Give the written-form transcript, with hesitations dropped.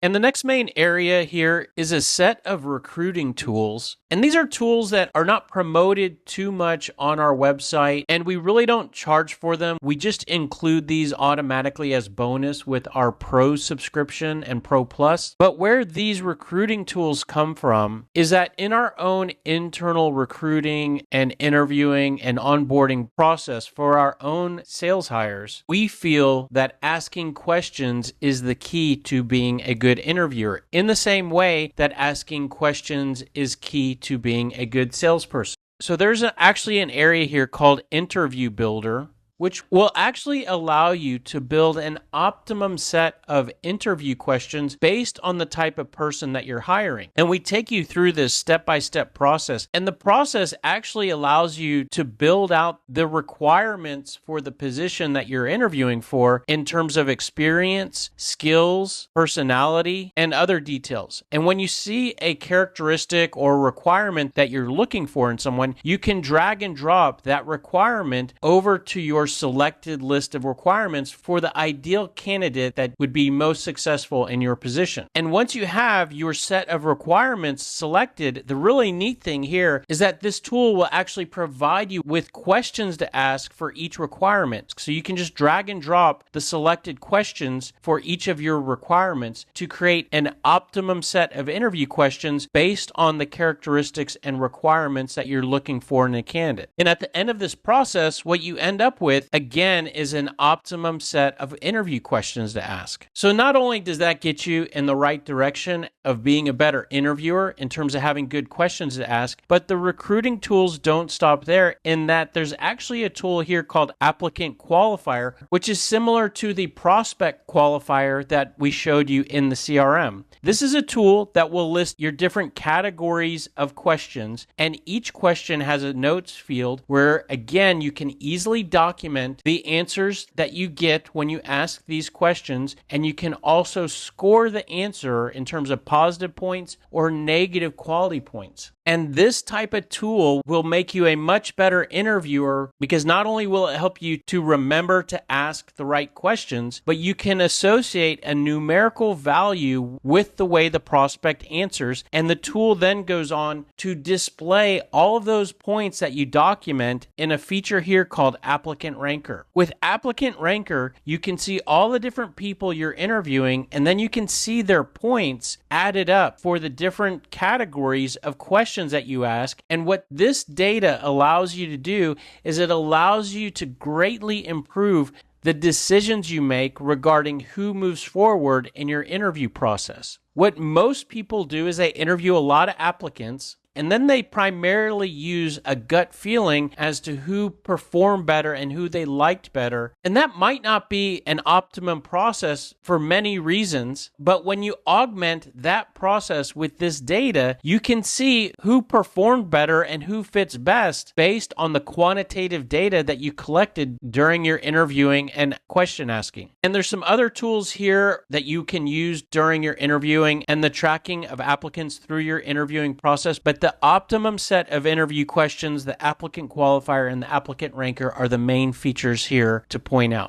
And the next main area here is a set of recruiting tools. And these are tools that are not promoted too much on our website, and we really don't charge for them. We just include these automatically as bonus with our Pro subscription and Pro Plus. But where these recruiting tools come from is that in our own internal recruiting and interviewing and onboarding process for our own sales hires, we feel that asking questions is the key to being a good interviewer, in the same way that asking questions is key to being a good salesperson. So there's actually an area here called Interview Builder, which will actually allow you to build an optimum set of interview questions based on the type of person that you're hiring. And we take you through this step-by-step process. And the process actually allows you to build out the requirements for the position that you're interviewing for in terms of experience, skills, personality, and other details. And when you see a characteristic or requirement that you're looking for in someone, you can drag and drop that requirement over to your selected list of requirements for the ideal candidate that would be most successful in your position. And once you have your set of requirements selected, the really neat thing here is that this tool will actually provide you with questions to ask for each requirement. So you can just drag and drop the selected questions for each of your requirements to create an optimum set of interview questions based on the characteristics and requirements that you're looking for in a candidate. And at the end of this process, what you end up with, again, is an optimum set of interview questions to ask. So not only does that get you in the right direction of being a better interviewer in terms of having good questions to ask, but the recruiting tools don't stop there, in that there's actually a tool here called Applicant Qualifier, which is similar to the Prospect Qualifier that we showed you in the CRM. This is a tool that will list your different categories of questions, and each question has a notes field where, again, you can easily document the answers that you get when you ask these questions, and you can also score the answer in terms of positive points or negative quality points. And this type of tool will make you a much better interviewer, because not only will it help you to remember to ask the right questions, but you can associate a numerical value with the way the prospect answers. And the tool then goes on to display all of those points that you document in a feature here called Applicant Ranker. With Applicant Ranker, you can see all the different people you're interviewing, and then you can see their points added up for the different categories of questions that you ask. And what this data allows you to do is it allows you to greatly improve the decisions you make regarding who moves forward in your interview process. What most people do is they interview a lot of applicants, and then they primarily use a gut feeling as to who performed better and who they liked better. And that might not be an optimum process for many reasons, but when you augment that process with this data, you can see who performed better and who fits best based on the quantitative data that you collected during your interviewing and question asking. And there's some other tools here that you can use during your interviewing and the tracking of applicants through your interviewing process, but the optimum set of interview questions, the applicant qualifier, and the applicant ranker are the main features here to point out.